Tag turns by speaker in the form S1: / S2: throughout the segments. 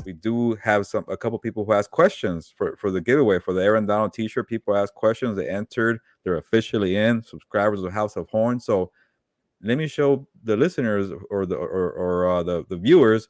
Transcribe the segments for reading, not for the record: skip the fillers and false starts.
S1: we do have a couple people who asked questions for the giveaway for the Aaron Donald T-shirt. People asked questions, they entered, they're officially in. Subscribers of House of Horn. So let me show the listeners or the viewers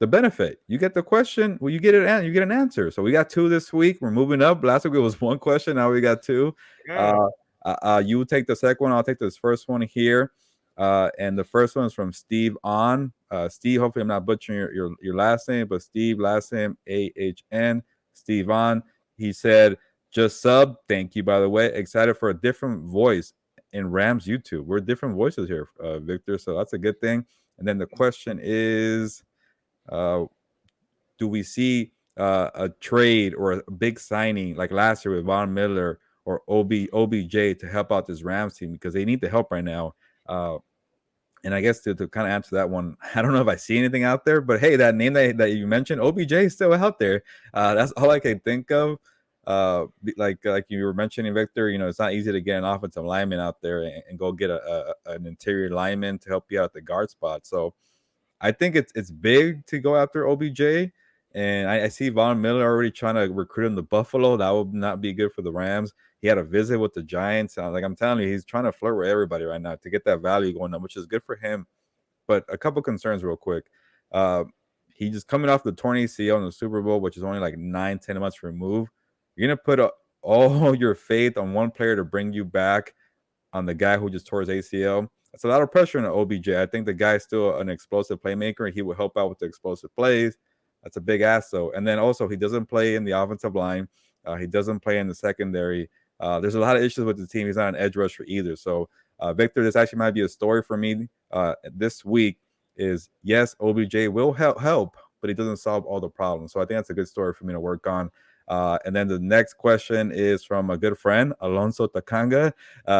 S1: the benefit. You get the question, well, you get it, you get an answer. So we got 2 this week. We're moving up. Last week it was 1 question. Now we got 2.
S2: Yeah.
S1: You take the second one. I'll take this first one here. And the first one is from Steve On. Steve, hopefully I'm not butchering your last name, but Steve, last name AHN. Steve On. He said, just sub. Thank you, by the way. Excited for a different voice in Rams YouTube. We're different voices here, Victor. So that's a good thing. And then the question is, do we see a trade or a big signing like last year with Von Miller or OBJ to help out this Rams team, because they need the help right now? And I guess to kind of answer that one, I don't know if I see anything out there, but hey, that name that you mentioned, OBJ, is still out there. That's all I can think of. Like you were mentioning, Victor, it's not easy to get an offensive lineman out there and go get an interior lineman to help you out at the guard spot. So I think it's big to go after OBJ. And I see Von Miller already trying to recruit him to Buffalo. That would not be good for the Rams. He had a visit with the Giants. Like I'm telling you, he's trying to flirt with everybody right now to get that value going on, which is good for him. But a couple concerns real quick. He just coming off the torn ACL in the Super Bowl, which is only like 9-10 months removed. You're going to put all your faith on one player to bring you back on the guy who just tore his ACL. That's a lot of pressure on OBJ. I think the guy's still an explosive playmaker. He will help out with the explosive plays. That's a big ass, though. And then also, he doesn't play in the offensive line. He doesn't play in the secondary. There's a lot of issues with the team. He's not an edge rusher either. So, Victor, this actually might be a story for me this week. Is yes, OBJ will help, but he doesn't solve all the problems. So I think that's a good story for me to work on. And then the next question is from a good friend, Alonso Takanga.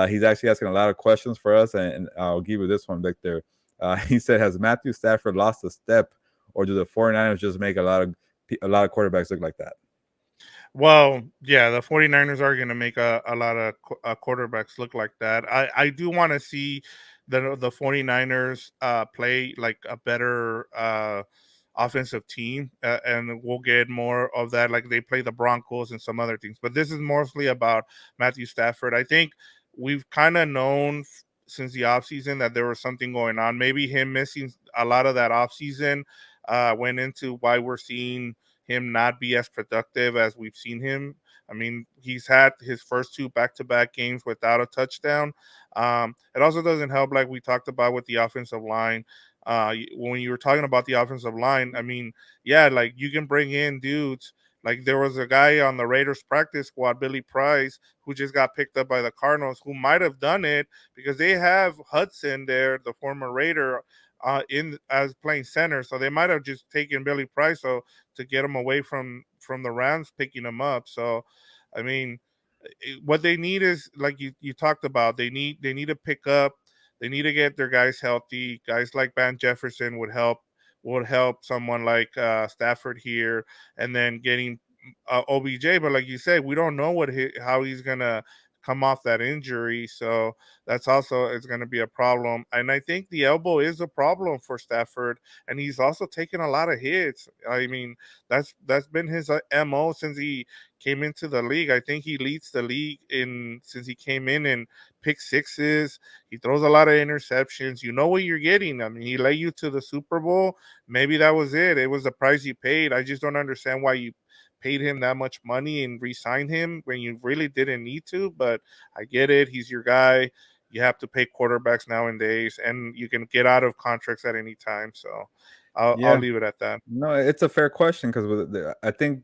S1: He's actually asking a lot of questions for us, and I'll give you this one, Victor. He said, has Matthew Stafford lost a step, or do the 49ers just make a lot of quarterbacks look like that?
S2: Well, yeah, the 49ers are going to make a lot of quarterbacks look like that. I do want to see the 49ers play like a better offensive team, and we'll get more of that. Like they play the Broncos and some other things, but this is mostly about Matthew Stafford. I think we've kind of known since the offseason that there was something going on. Maybe him missing a lot of that offseason went into why we're seeing him not be as productive as we've seen him. I mean, he's had his first 2 back-to-back games without a touchdown. It also doesn't help, like we talked about with the offensive line. When you were talking about the offensive line, I mean, yeah, like you can bring in dudes. Like there was a guy on the Raiders practice squad, Billy Price, who just got picked up by the Cardinals, who might have done it because they have Hudson there, the former Raider, in as playing center, so they might have just taken Billy Price to get him away from the Rams picking him up. So, I mean, what they need is like you talked about. They need to pick up. They need to get their guys healthy. Guys like Van Jefferson would help someone like Stafford here, and then getting OBJ. But like you said, we don't know how he's gonna come off that injury, so that's also it's going to be a problem. And I think the elbow is a problem for Stafford, and he's also taken a lot of hits. I mean, that's been his MO since he came into the league. I think he leads the league since he came in pick sixes. He throws a lot of interceptions. You know what you're getting. I mean, he led you to the Super Bowl. Maybe that was it. It was the price you paid. I just don't understand why you paid him that much money and re-signed him when you really didn't need to. But I get it. He's your guy. You have to pay quarterbacks nowadays, and you can get out of contracts at any time. So I'll leave it at that.
S1: No, it's a fair question because I think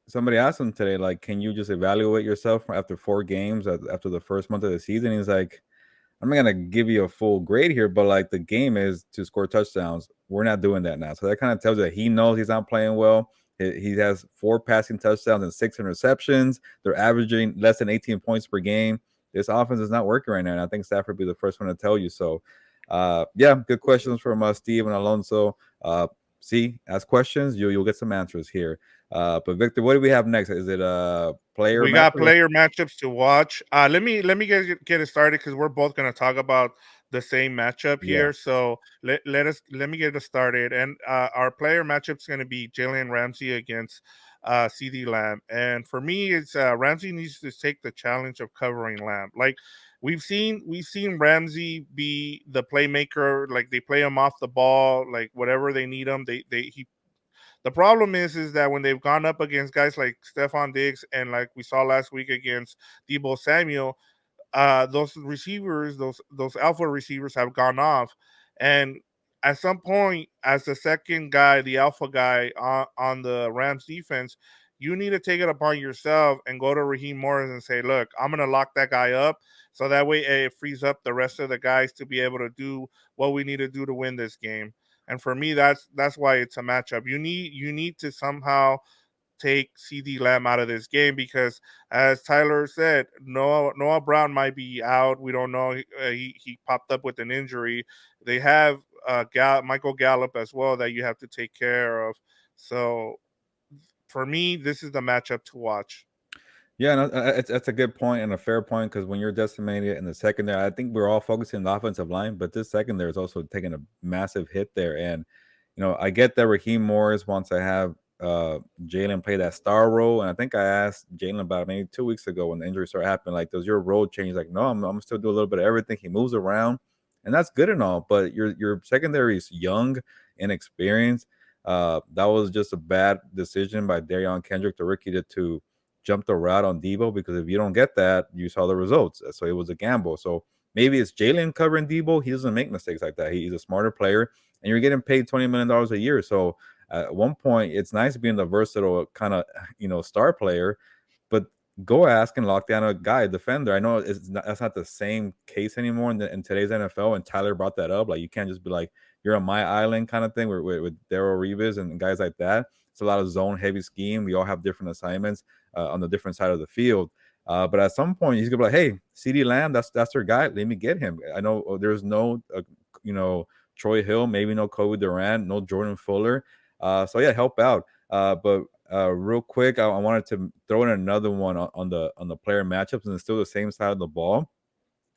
S1: somebody asked him today, like, can you just evaluate yourself after 4 games after the first month of the season? He's like, I'm not gonna give you a full grade here, but like the game is to score touchdowns. We're not doing that now, so that kind of tells you that he knows he's not playing well. He has 4 passing touchdowns and 6 interceptions. They're averaging less than 18 points per game. This offense is not working right now, and I think Stafford will be the first one to tell you so. Yeah, good questions from Steve and Alonso. Ask questions, you'll get some answers here. But Victor, what do we have next? Is it player?
S2: We got player matchups to watch. Let me get it started because we're both going to talk about the same matchup
S1: Yeah.
S2: here. So let me get us started. And our player matchup is going to be Jalen Ramsey against CD Lamb. And for me, it's Ramsey needs to take the challenge of covering Lamb. Like we've seen Ramsey be the playmaker. Like they play him off the ball, like whatever they need him. They he The problem is that when they've gone up against guys like Stephon Diggs and like we saw last week against Debo Samuel, those receivers, those alpha receivers have gone off, and at some point, as the second guy, the alpha guy on the Rams defense, you need to take it upon yourself and go to Raheem Morris and say, "Look, I'm gonna lock that guy up." So that way, it frees up the rest of the guys to be able to do what we need to do to win this game. And for me, that's why it's a matchup. You need to somehow take CD Lamb out of this game because, as Tyler said, Noah Brown might be out. We don't know. He popped up with an injury. They have Michael Gallup as well that you have to take care of. So for me, this is the matchup to watch.
S1: Yeah, no, that's a good point and a fair point because when you're decimated in the secondary, I think we're all focusing on the offensive line, but this secondary is also taking a massive hit there. And I get that Raheem Morris wants to have Jalen play that star role, and I think I asked Jalen about it maybe 2 weeks ago when the injury started happening. Like, does your role change? Like, no, I'm still do a little bit of everything. He moves around, and that's good and all, but your secondary is young, inexperienced. That was just a bad decision by Darion Kendrick, the rookie, to jump the route on Debo because if you don't get that, you saw the results. So it was a gamble. So maybe it's Jalen covering Debo. He doesn't make mistakes like that. He's a smarter player, and you're getting paid $20 million a year. So at one point, it's nice being the versatile kind of star player, but go ask and lock down a guy, defender. I know that's not the same case anymore in today's NFL. And Tyler brought that up. Like you can't just be like you're on my island kind of thing with Darrell Reeves and guys like that. It's a lot of zone heavy scheme. We all have different assignments on the different side of the field. But at some point, he's gonna be like, "Hey, CD Lamb, that's their guy. Let me get him." I know there's no, Troy Hill, maybe no Kobe Durant, no Jordan Fuller. So yeah, help out. But real quick, I wanted to throw in another one on the player matchups, and it's still the same side of the ball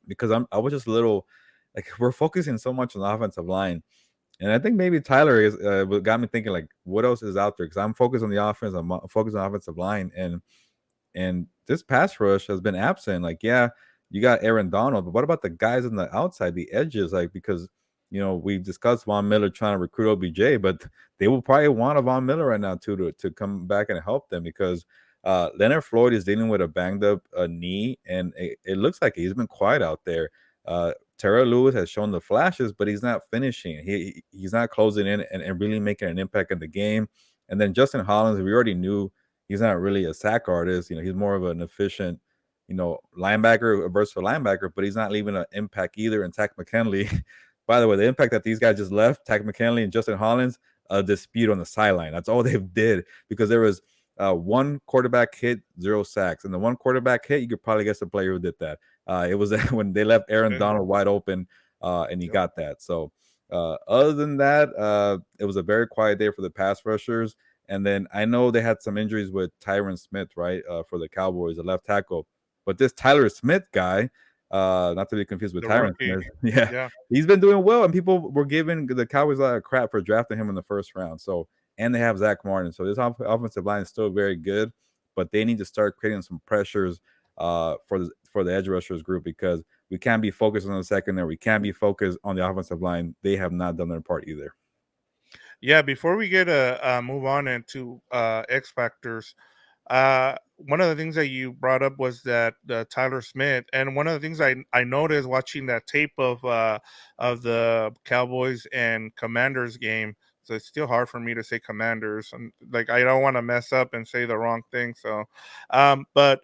S1: because I was just a little like we're focusing so much on the offensive line. And I think maybe Tyler is what got me thinking like, what else is out there? Because I'm focused on the offense, I'm focused on the offensive line, and this pass rush has been absent. Like, yeah, you got Aaron Donald, but what about the guys on the outside, the edges? Like, because we've discussed Von Miller trying to recruit OBJ, but they will probably want a Von Miller right now too to come back and help them because Leonard Floyd is dealing with a banged up knee, and it looks like he's been quiet out there. Terrell Lewis has shown the flashes, but he's not finishing. He's not closing in and really making an impact in the game. And then Justin Hollins, we already knew he's not really a sack artist. He's more of an efficient, linebacker, a versatile linebacker, but he's not leaving an impact either. And Tack McKinley, by the way, the impact that these guys just left, Tack McKinley and Justin Hollins, a dispute on the sideline. That's all they did because there was one quarterback hit, 0 sacks. And the one quarterback hit, you could probably guess the player who did that. It was when they left Aaron Donald wide open, and he got that. So other than that, it was a very quiet day for the pass rushers. And then I know they had some injuries with Tyron Smith, right, for the Cowboys, the left tackle. But this Tyler Smith guy, not to be confused with
S2: The
S1: Tyron
S2: rookie,
S1: Smith, yeah,
S2: yeah.
S1: he's been doing well, and people were giving the Cowboys a lot of crap for drafting him in the first round. So, and they have Zach Martin, so this offensive line is still very good, but they need to start creating some pressures for the edge rushers group because we can't be focused on the secondary, we can't be focused on the offensive line. They have not done their part either.
S2: Yeah, before we get move on into X factors, one of the things that you brought up was that Tyler Smith, and one of the things I noticed watching that tape of the Cowboys and Commanders game. So it's still hard for me to say Commanders. Like I don't want to mess up and say the wrong thing. So, but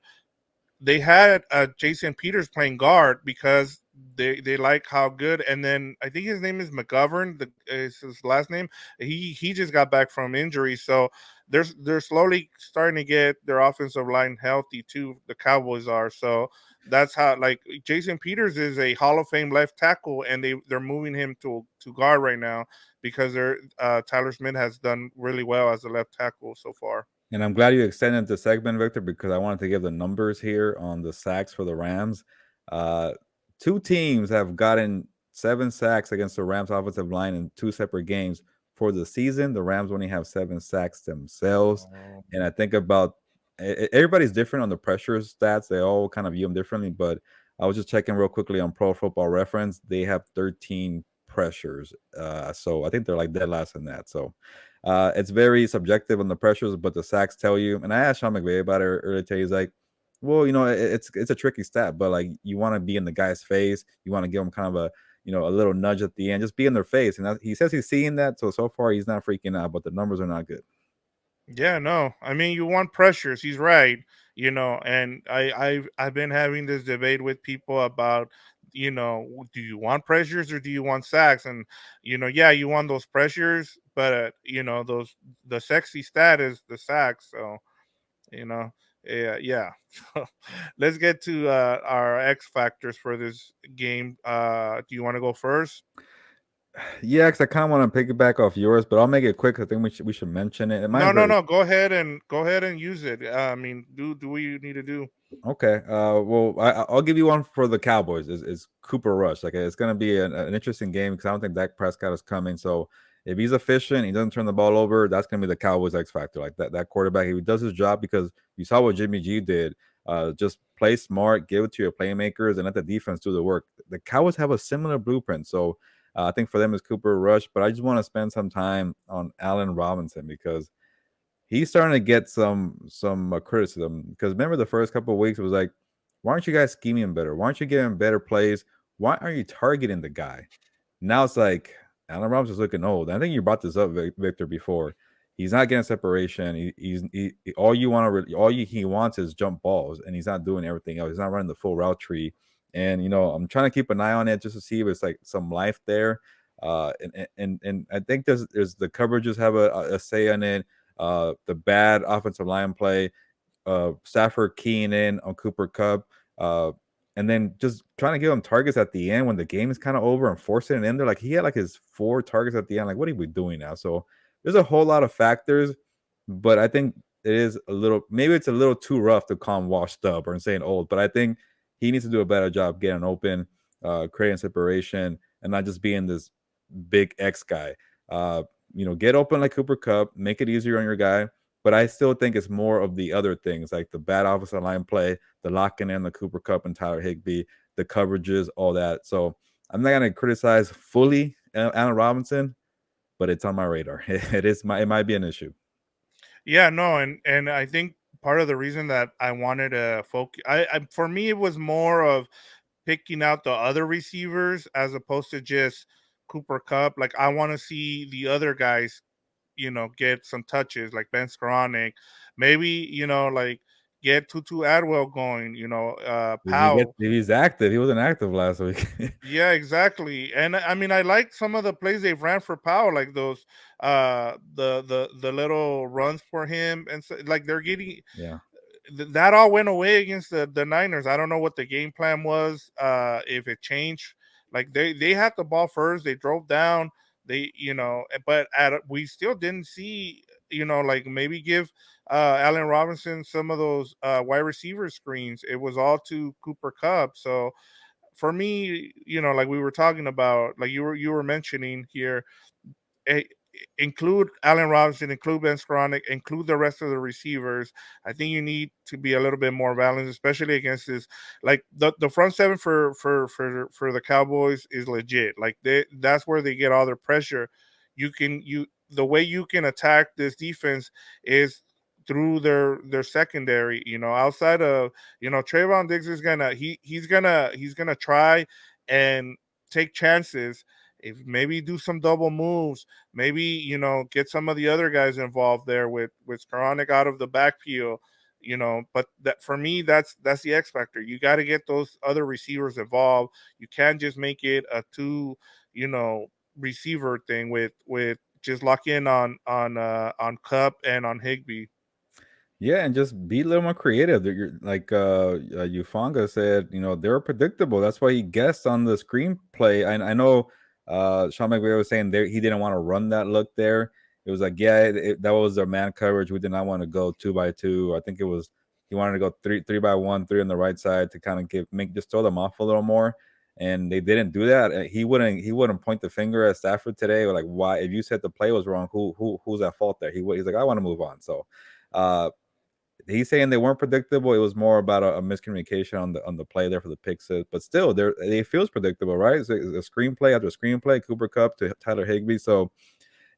S2: they had Jason Peters playing guard because they like how good. And then I think his name is McGovern. Is his last name. He just got back from injury, so they're slowly starting to get their offensive line healthy too. The Cowboys are. So that's how, like, Jason Peters is a Hall of Fame left tackle, and they're moving him to guard right now because they're Tyler Smith has done really well as a left tackle so far.
S1: And I'm glad you extended the segment, Victor, because I wanted to give the numbers here on the sacks for the Rams. Uh, Two teams have gotten 7 sacks against the Rams offensive line in 2 separate games. For the season, the Rams only have 7 sacks themselves,
S2: Oh,
S1: and I think about everybody's different on the pressure stats. They all kind of view them differently, but I was just checking real quickly on Pro Football Reference. They have 13 pressures, so I think they're like dead last in that. So it's very subjective on the pressures, but the sacks tell you. And I asked Sean McVay about it earlier today. He's like, well, it's a tricky stat, but like you want to be in the guy's face. You want to give him kind of a a little nudge at the end, just be in their face. And he says he's seeing that. So far he's not freaking out, but the numbers are not good.
S2: yeah, no. I mean, you want pressures. He's right. And I've been having this debate with people about, do you want pressures or do you want sacks? And yeah, you want those pressures, but those the sexy stat is the sacks. So you know, yeah. So let's get to our X factors for this game. Do you want to go first?
S1: Yeah, because I kind of want to piggyback off yours, but I'll make it quick. I think we should mention it. And
S2: No,
S1: mine's
S2: no,
S1: very
S2: no. Go ahead and use it. I mean, do what you need to do.
S1: okay. Well, I'll give you one for the Cowboys. Is Cooper Rush? Like it's going to be an interesting game because I don't think Dak Prescott is coming. So if he's efficient, he doesn't turn the ball over. That's going to be the Cowboys X factor. Like that quarterback, if he does his job, because you saw what Jimmy G did. Just play smart, give it to your playmakers, and let the defense do the work. The Cowboys have a similar blueprint. So I think for them is Cooper Rush, but I just want to spend some time on Allen Robinson because he's starting to get some criticism because remember the first couple of weeks it was like, why aren't you guys scheming better? Why aren't you getting better plays? Why aren't you targeting the guy? Now it's like Allen Robinson's looking old. I think you brought this up, Victor, before. He's not getting separation. All you want to all he wants is jump balls, and he's not doing everything else. He's not running the full route tree. And I'm trying to keep an eye on it just to see if it's like some life there. And I think there's the coverages have a say on it. The bad offensive line play, Stafford keying in on Cooper Kupp, uh, and then just trying to give him targets at the end when the game is kind of over and forcing it in there. Like he had like his 4 targets at the end. Like, what are we doing now? So there's a whole lot of factors, but I think it is maybe it's a little too rough to call him washed up or saying old, but I think he needs to do a better job getting open, creating separation, and not just being this big X guy. Get open like Cooper Kupp, make it easier on your guy. But I still think it's more of the other things like the bad offensive line play, the locking in the Cooper Kupp and Tyler Higbee, the coverages, all that. So I'm not gonna criticize fully Allen Robinson, but it's on my radar. It might be an issue.
S2: Yeah, no, and I think part of the reason that I wanted to focus, for me, it was more of picking out the other receivers as opposed to just Cooper Cup. Like I want to see the other guys, get some touches, like Ben Skoranek, maybe like get Tutu Adwell going. Powell.
S1: If he's active, he wasn't active last week.
S2: Yeah, exactly. And I mean, I like some of the plays they've ran for Powell, like those the little runs for him, and so, like they're getting
S1: Yeah.
S2: that all went away against the Niners. I don't know what the game plan was, if it changed. Like they had the ball first, they drove down, but we still didn't see, like maybe give Allen Robinson some of those wide receiver screens. It was all to Cooper Cup. So for me, like we were talking about, like you were mentioning here, eh, include Allen Robinson, include Ben Skoranek, include the rest of the receivers. I think you need to be a little bit more balanced, especially against this. Like the front seven for the Cowboys is legit. Like that's where they get all their pressure. The way you can attack this defense is through their secondary. Outside of Trayvon Diggs is he's gonna try and take chances, if maybe do some double moves, maybe get some of the other guys involved there with Skoranek out of the backfield. But that for me, that's the X factor. You got to get those other receivers involved. You can't just make it a two you know receiver thing with just lock in on Cup and on Higby.
S1: Yeah, and just be a little more creative. You're like Ufanga said, they're predictable. That's why he guessed on the screenplay. I know Sean McVay was saying there he didn't want to run that look there. It was like, yeah, that was their man coverage. We did not want to go 2 by 2. I think it was he wanted to go three by 1, 3 on the right side to kind of make just throw them off a little more. and they didn't do that. He wouldn't point the finger at Stafford today, or like, why, if you said the play was wrong, who's at fault there? He's like, I want to move on. So uh he's saying they weren't predictable. It was more about a miscommunication on the play there for the pick six. But still, it feels predictable, right? It's a screenplay after screenplay, Cooper Cup to Tyler Higbee. So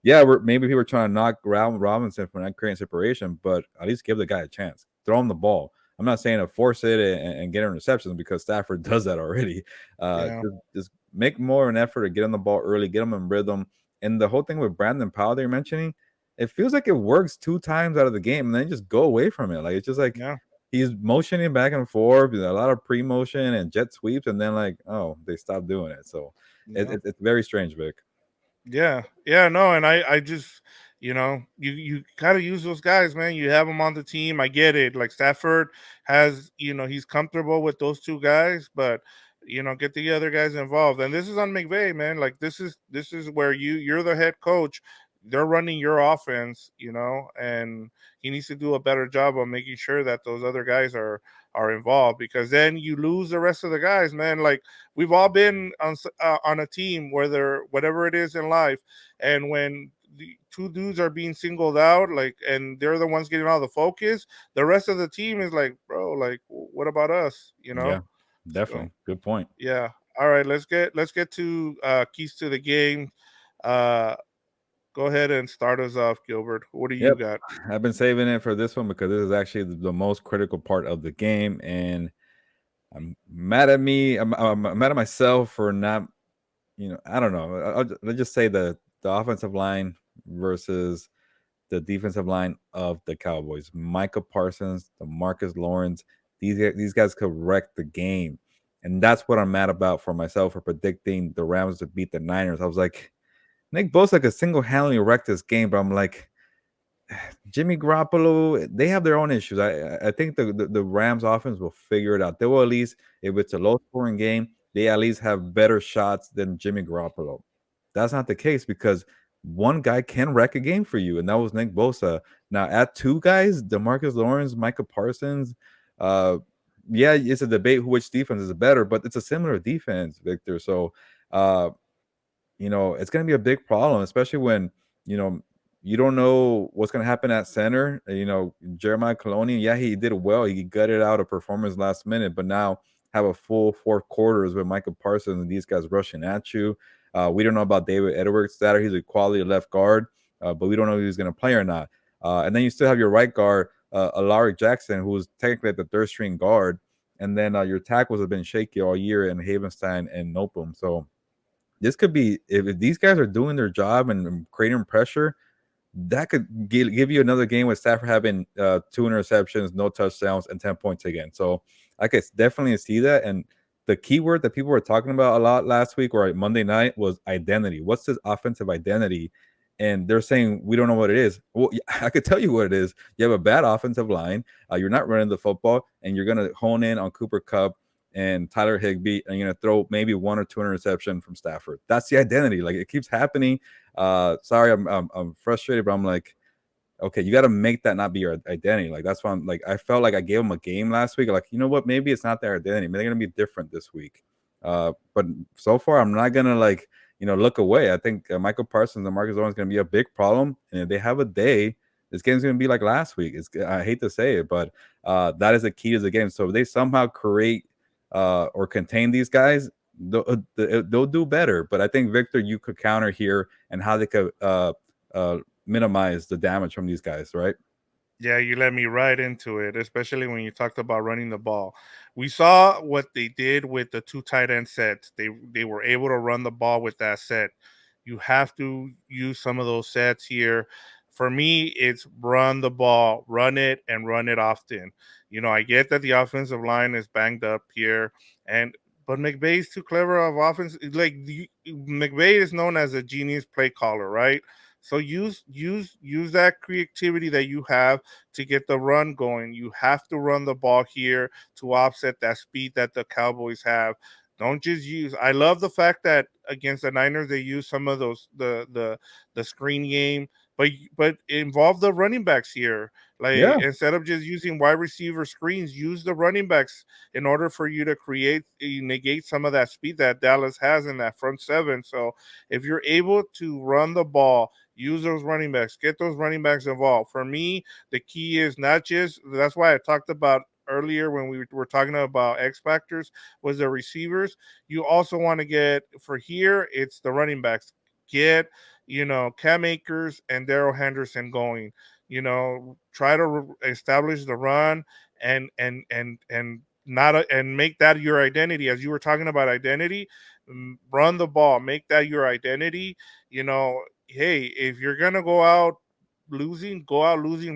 S1: yeah, maybe people are trying to knock Robinson for not creating separation, but at least give the guy a chance. Throw him the ball. I'm not saying to force it and get interceptions, because Stafford does that already.
S2: Yeah,
S1: Just make more of an effort to get on the ball early, get him in rhythm. And the whole thing with Brandon Powell that you're mentioning, it feels like it works 2 times out of the game, and then just go away from it. Like, it's just like
S2: yeah,
S1: he's motioning back and forth, a lot of pre-motion and jet sweeps, and then like, oh, they stopped doing it. So
S2: yeah.
S1: it's very strange, Vic.
S2: Yeah, yeah, no, and I just, you gotta use those guys, man. You have them on the team. I get it. Like Stafford has, he's comfortable with those two guys, but get the other guys involved. And this is on McVay, man. Like this is where you're the head coach. They're running your offense, and he needs to do a better job of making sure that those other guys are involved, because then you lose the rest of the guys, man. Like we've all been on a team, whether whatever it is in life, and when the two dudes are being singled out, like, and they're the ones getting all the focus, the rest of the team is like, bro, like, what about us,
S1: Yeah,
S2: So
S1: definitely. Good point.
S2: yeah. All right, let's get to keys to the game. uh Go ahead and start us off, Gilbert. What do you
S1: Yep.
S2: got?
S1: I've been saving it for this one because this is actually the most critical part of the game, and I'm mad at me. I'm mad at myself for not, I don't know. Let's just say the offensive line versus the defensive line of the Cowboys. Micah Parsons, the Marcus Lawrence, these guys could wreck the game, and that's what I'm mad about for myself for predicting the Rams to beat the Niners. I was like, Nick Bosa could single handedly wreck this game, but I'm like, Jimmy Garoppolo, they have their own issues. I think the Rams offense will figure it out. They will, at least, if it's a low scoring game, they at least have better shots than Jimmy Garoppolo. That's not the case, because one guy can wreck a game for you, and that was Nick Bosa. Now add two guys, DeMarcus Lawrence, Micah Parsons. Uh, yeah, it's a debate which defense is better, but it's a similar defense, Victor. So uh, it's going to be a big problem, especially when, you know, you don't know what's going to happen at center. Jeremiah Coloni, yeah, he did well. He gutted out a performance last minute, but now have a full 4 quarters with Micah Parsons and these guys rushing at you. We don't know about David Edwards. That he's a quality left guard, but we don't know if he's going to play or not. And then you still have your right guard, Alaric Jackson, who's technically at the third string guard. And then your tackles have been shaky all year in Havenstein and Nopum. So this could be, if these guys are doing their job and creating pressure, that could give you another game with Stafford having 2 interceptions, no touchdowns, and 10 points again. So I could definitely see that. And the keyword that people were talking about a lot last week or Monday night was identity. What's this offensive identity? And they're saying we don't know what it is. Well, I could tell you what it is. You have a bad offensive line. You're not running the football, and you're going to hone in on Cooper Cup and Tyler Higbee, and you're going to throw maybe 1 or 2 interception from Stafford. That's the identity. Like, it keeps happening. Sorry, I'm frustrated, but I'm like, okay, you got to make that not be your identity. Like, that's why I'm like, I felt like I gave them a game last week. Like, you know what? Maybe it's not their identity. Maybe they're gonna be different this week. But so far, I'm not gonna, like, look away. I think Michael Parsons and Marcus Lawrence gonna be a big problem, and if they have a day, this game's gonna be like last week. I hate to say it, but that is the key to the game. So if they somehow create or contain these guys, they'll do better. But I think, Victor, you could counter here and how they could minimize the damage from these guys, right?
S2: Yeah, you led me right into it, especially when you talked about running the ball. We saw what they did with the two tight end sets. They were able to run the ball with that set. You have to use some of those sets here. For me, it's run the ball, run it, and run it often. I get that the offensive line is banged up here, and but McVay's too clever of offense. Like McVay is known as a genius play caller, right? So use that creativity that you have to get the run going. You have to run the ball here to offset that speed that the Cowboys have. Don't just use. I love the fact that against the Niners they use some of those the screen game, but involve the running backs here. Like
S1: Yeah,
S2: instead of just using wide receiver screens, use the running backs in order for you to create negate some of that speed that Dallas has in that front seven. So if you're able to run the ball, use those running backs, get those running backs involved. For me, the key is not just that's why I talked about earlier when we were talking about X factors was the receivers. You also want to get for here, it's the running backs. Get, Cam Akers and Daryl Henderson going. Try to establish the run and not and make that your identity. As you were talking about identity, run the ball, make that your identity. Hey, if you're gonna go out losing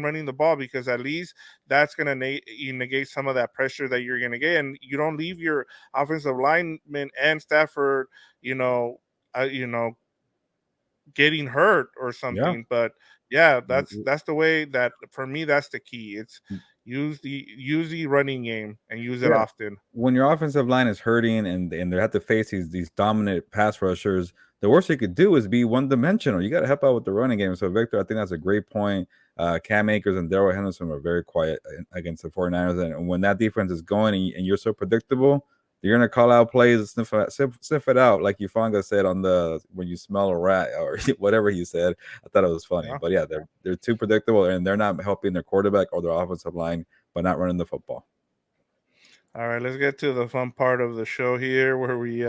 S2: running the ball because at least that's going to negate some of that pressure that you're going to get, and you don't leave your offensive lineman and Stafford, you know, uh, you know, getting hurt or
S1: yeah.
S2: something. But yeah, that's the way that for me that's the key. It's use the running game and use it
S1: Yeah,
S2: often.
S1: when your offensive line is hurting and they have to face these dominant pass rushers, the worst you could do is be one dimensional. You got to help out with the running game. So, Victor, I think that's a great point. Cam Akers and Daryl Henderson were very quiet against the 49ers. And when that defense is going and you're so predictable, you're going to call out plays and sniff it out, like Ufanga said on the when you smell a rat or whatever he said. I thought it was funny.
S2: Yeah.
S1: But yeah, they're too predictable and they're not helping their quarterback or their offensive line by not running the football.
S2: All right, let's get to the fun part of the show here where we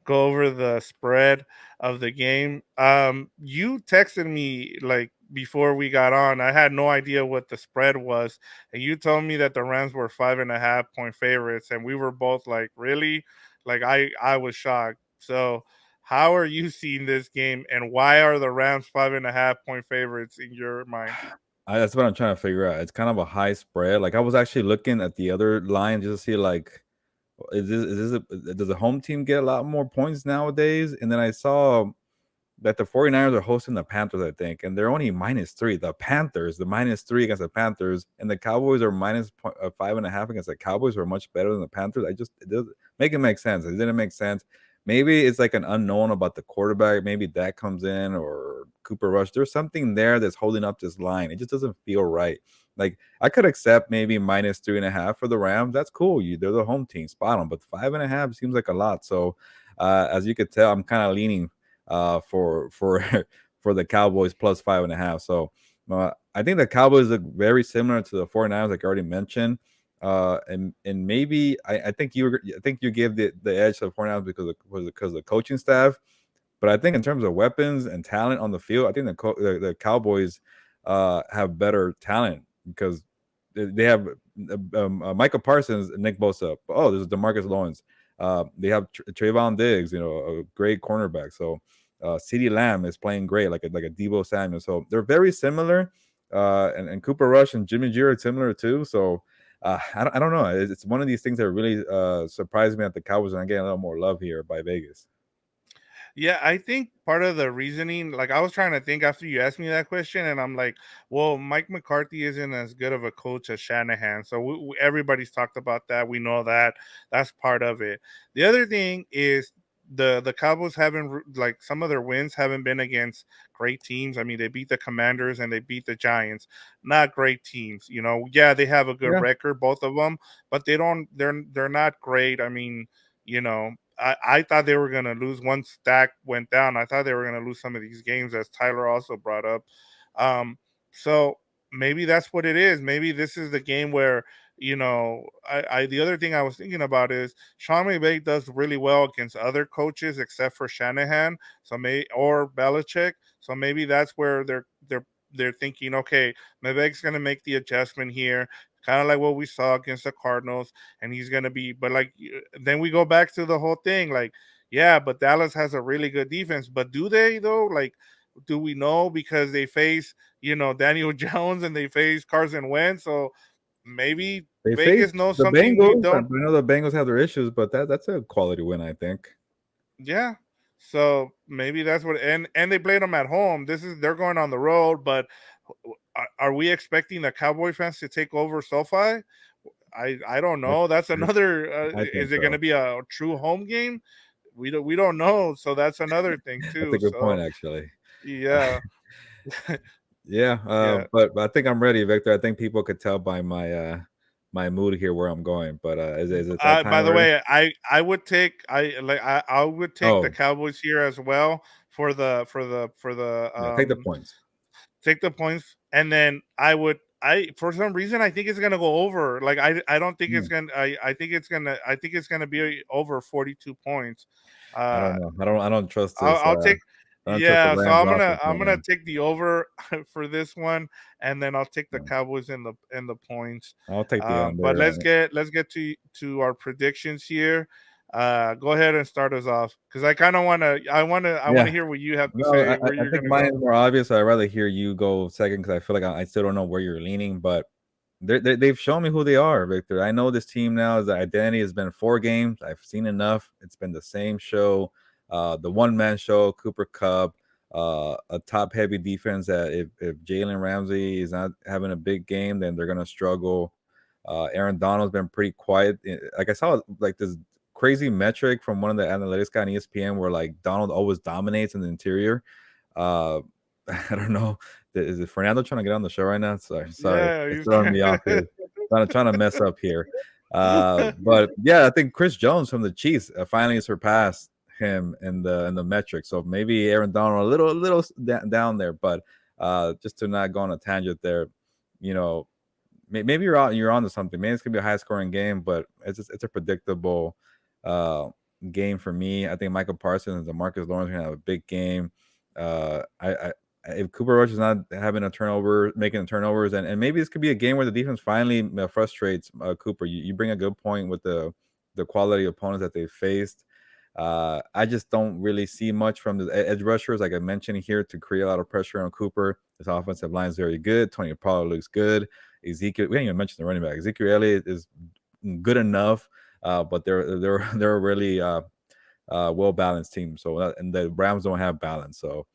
S2: go over the spread of the game. You texted me like before we got on. I had no idea what the spread was, and you told me that the Rams were 5.5 point favorites, and we were both like, really? Like I was shocked. So, how are you seeing this game, and why are the Rams 5.5 point favorites in your mind?
S1: That's what I'm trying to figure out. It's kind of a high spread. Like I was actually looking at the other line just to see like does the home team get a lot more points nowadays? And then I saw that the 49ers are hosting the Panthers, I think, and they're only -3. The Panthers, the -3 against the Panthers, and the Cowboys are 5.5 against the Cowboys, who are much better than the Panthers. It doesn't make sense. It didn't make sense. Maybe it's like an unknown about the quarterback. Maybe that comes in or Cooper Rush. There's something there that's holding up this line. It just doesn't feel right. Like I could accept maybe -3.5 for the Rams. That's cool. They're the home team, spot on. But 5.5 seems like a lot. So as you could tell, I'm kind of leaning for for the Cowboys plus 5.5. So I think the Cowboys look very similar to the 49ers, like I already mentioned. And maybe I think you give the edge to the 49ers because of the coaching staff. But I think in terms of weapons and talent on the field, I think the Cowboys have better talent because they have Micah Parsons and Nick Bosa. Oh, there's Demarcus Lawrence. They have Trayvon Diggs, a great cornerback. So CeeDee Lamb is playing great, like a Debo Samuel. So they're very similar. And Cooper Rush and Jimmy G are similar too. So I don't know. It's one of these things that really surprised me at the Cowboys, and I get a little more love here by Vegas.
S2: Yeah, I think part of the reasoning, like I was trying to think after you asked me that question, and I'm like, well, Mike McCarthy isn't as good of a coach as Shanahan. So everybody's talked about that. We know that. That's part of it. The other thing is the Cowboys haven't like some of their wins haven't been against great teams. I mean, they beat the Commanders and they beat the Giants. Not great teams. Yeah, they have a good
S1: Yeah,
S2: record, both of them, but they're not great. I mean, you know, I thought they were going to lose once Stack went down. I thought they were going to lose some of these games, as Tyler also brought up. Um, so maybe that's what it is. Maybe this is the game where the other thing I was thinking about is Sean McVay does really well against other coaches except for Shanahan, or Belichick. So maybe that's where they're thinking, okay, McVay's going to make the adjustment here, kind of like what we saw against the Cardinals, and he's gonna be. But like then we go back to the whole thing, like yeah, but Dallas has a really good defense, but do they though? Like, do we know because they face Daniel Jones and they face Carson Wentz? So maybe
S1: they
S2: Vegas
S1: faced
S2: knows
S1: the
S2: something we
S1: Bengals. I
S2: don't.
S1: know the Bengals have their issues, but that's a quality win, I think.
S2: Yeah. So maybe that's what, and they played them at home. They're going on the road, but are we expecting the Cowboy fans to take over SoFi? I don't
S1: I,
S2: know. That's
S1: I,
S2: another.
S1: I think
S2: Is it going to
S1: so.
S2: be a true home game? We don't know. So that's another thing
S1: That's a
S2: too.
S1: good point,
S2: So
S1: actually.
S2: yeah,
S1: Yeah,
S2: yeah.
S1: but I think I'm ready, Victor. I think people could tell by my mood here where I'm going. But is it that time
S2: By the
S1: already?
S2: way, I would take I would take the
S1: Oh,
S2: Cowboys here as well for the
S1: yeah, take the points.
S2: take the points, and then I for some reason I think it's gonna go over. Like I don't think it's
S1: Hmm.
S2: gonna I think it's gonna be over 42 points.
S1: I
S2: Uh,
S1: don't know. I don't trust this.
S2: I'll take
S1: I don't trust the
S2: so
S1: Rams offense
S2: I'm
S1: right
S2: gonna
S1: now.
S2: take the over for this one, and then I'll take the
S1: No.
S2: Cowboys in the points.
S1: I'll take the
S2: But
S1: under.
S2: let's get to our predictions here. Go ahead and start us off because I wanna
S1: Yeah.
S2: hear what you have to
S1: No,
S2: say where
S1: I
S2: you're
S1: think
S2: gonna
S1: mine
S2: go.
S1: is more obvious. So I'd rather hear you go second because I feel like I still don't know where you're leaning, but they've shown me who they are, Victor. I know this team now. Is the identity has been 4 games. I've seen enough. It's been the same show, the one man show. Cooper Cup, a top heavy defense. That if Jalen Ramsey is not having a big game, then they're gonna struggle. Aaron Donald's been pretty quiet. Like I saw like this crazy metric from one of the analytics guy on ESPN where like Donald always dominates in the interior. Uh, I don't know. Is it Fernando trying to get on the show right now? Sorry,
S2: Yeah,
S1: it's throwing me off here. Trying to mess up here. But yeah, I think Chris Jones from the Chiefs finally surpassed him in the metric. So maybe Aaron Donald a little down there, but just to not go on a tangent there, you know, maybe you're on to something. Maybe it's gonna be a high scoring game, but it's a predictable uh, game for me. I think Michael Parsons and Marcus Lawrence are gonna have a big game. I if Cooper Rush is not having a turnover, making the turnovers, and maybe this could be a game where the defense finally frustrates Cooper. You bring a good point with the quality opponents that they faced. I just don't really see much from the edge rushers, like I mentioned here, to create a lot of pressure on Cooper. His offensive line is very good. Tony Pollard looks good. Ezekiel, we didn't even mention the running back. Ezekiel Elliott is good enough, but they're a really well balanced team. So and the Rams don't have balance. So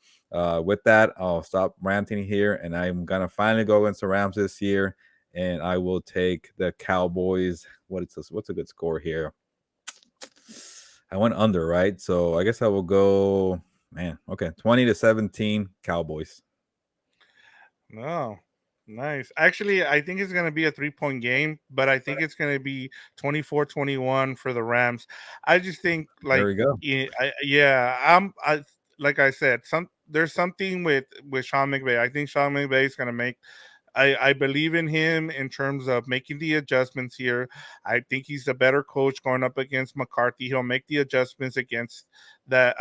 S1: with that, I'll stop ranting here, and I'm gonna finally go against the Rams this year, and I will take the Cowboys. What's a good score here? I went under, right? So I guess I will go. Man, okay, 20-17 Cowboys.
S2: no, nice. Actually, I think it's going to be a 3-point game, but I think it's going to be 24-21 for the Rams. I just think
S1: There
S2: like
S1: we go.
S2: yeah, I like I said, there's something with Sean McVay. I think Sean McVay is going to make I believe in him in terms of making the adjustments here. I think he's the better coach going up against McCarthy. He'll make the adjustments against that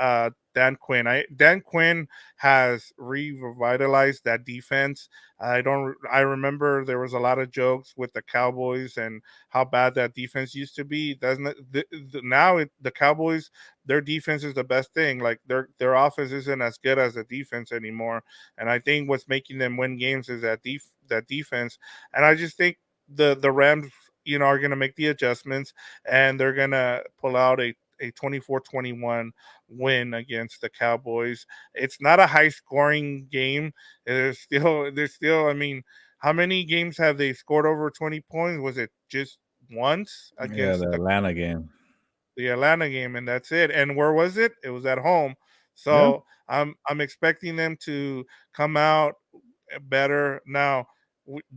S2: Dan Quinn. Dan Quinn has revitalized that defense. I remember there was a lot of jokes with the Cowboys and how bad that defense used to be. Doesn't now the Cowboys, their defense is the best thing. Like their offense isn't as good as the defense anymore. And I think what's making them win games is that defense. And I just think the Rams, are going to make the adjustments and they're going to pull out a 24-21 win against the Cowboys. It's not a high scoring game. There's still, I mean, how many games have they scored over 20 points? Was it just once
S1: Yeah,
S2: against
S1: the Atlanta game.
S2: the Atlanta game, and that's it. And where was it? It was at home.
S1: Yeah,
S2: So I'm expecting them to come out better. Now,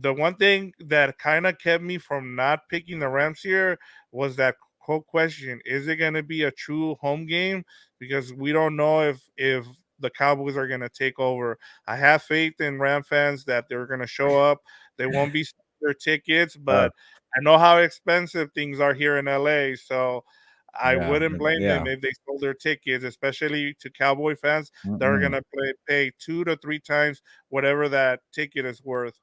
S2: the one thing that kind of kept me from not picking the Rams here was that whole question: is it going to be a true home game? Because we don't know if the Cowboys are going to take over. I have faith in Ram fans that they're going to show up. They won't be selling their tickets,
S1: uh,
S2: but I know how expensive things are here in LA, so I
S1: yeah,
S2: wouldn't blame them
S1: yeah.
S2: if they sold their tickets, especially to Cowboy fans that are
S1: Mm-mm.
S2: gonna pay 2 to 3 times whatever that ticket is worth.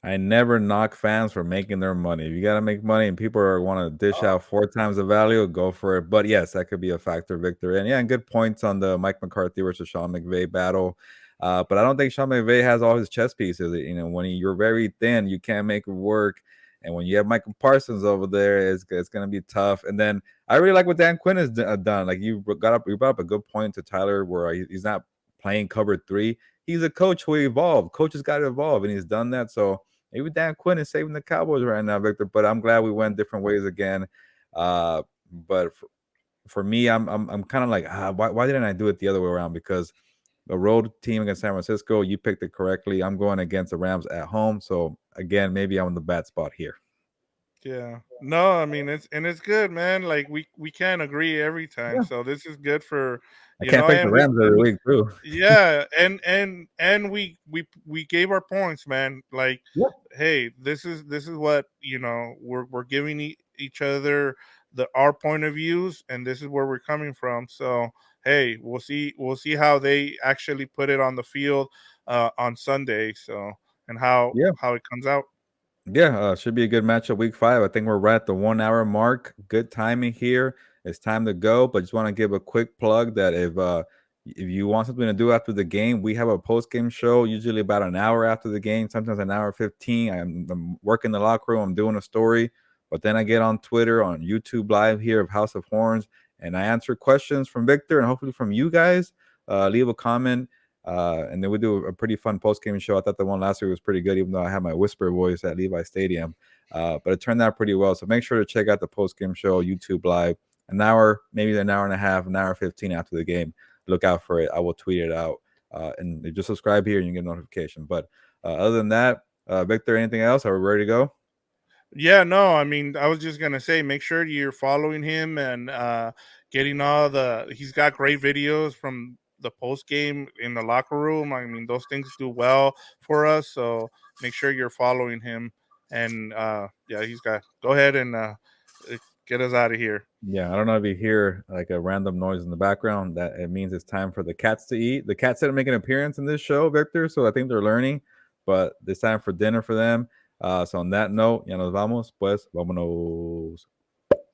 S1: I never knock fans for making their money. If you gotta make money and people want to dish
S2: Oh,
S1: out 4 times the value, go for it. But yes, that could be a factor, Victor. And yeah, and good points on the Mike McCarthy versus Sean McVay battle. But I don't think Sean McVay has all his chess pieces. When you're very thin, you can't make it work. And when you have Michael Parsons over there, it's going to be tough. And then I really like what Dan Quinn has done. Like you brought up a good point to Tyler, where he's not playing cover three. He's a coach who evolved. Coaches got to evolve, and he's done that. So maybe Dan Quinn is saving the Cowboys right now, Victor. But I'm glad we went different ways again. But for me, I'm kind of like, why didn't I do it the other way around? Because the road team against San Francisco, you picked it correctly. I'm going against the Rams at home, so again, maybe I'm in the bad spot here.
S2: Yeah. No, I mean it's good, man. Like we can't agree every time.
S1: Yeah,
S2: So this is good for
S1: I can't pick the
S2: and
S1: Rams every week too.
S2: yeah, and we gave our points, man. Like,
S1: Yep.
S2: hey, this is what, we're giving each other our point of views, and this is where we're coming from. So, hey, we'll see how they actually put it on the field on Sunday. So, and
S1: Yeah.
S2: how it comes out.
S1: Yeah, should be a good matchup week 5. I think we're right at the 1 hour mark. Good timing here. It's time to go, but just want to give a quick plug that if you want something to do after the game, we have a post game show usually about an hour after the game, sometimes an hour 15. I'm working the locker room, I'm doing a story, but then I get on Twitter, on YouTube Live here of House of Horns, and I answer questions from Victor and hopefully from you guys. Leave a comment. And then we do a pretty fun post game show. I thought the one last week was pretty good, even though I had my whisper voice at Levi Stadium. But it turned out pretty well. So make sure to check out the post game show, YouTube Live, an hour, maybe an hour and a half, an hour 15 after the game. Look out for it. I will tweet it out. And just subscribe here and you get a notification. But other than that, Victor, anything else? Are we ready to go?
S2: Yeah, no, I mean, I was just gonna say, make sure you're following him and getting all the. He's got great videos from the post game in the locker room. I mean, those things do well for us, so make sure you're following him. And yeah, he's got. Go ahead and get us out of here.
S1: Yeah, I don't know if you hear like a random noise in the background. That it means it's time for the cats to eat. The cats didn't make an appearance in this show, Victor, so I think they're learning. But it's time for dinner for them. So on that note, ya nos vamos, pues vámonos.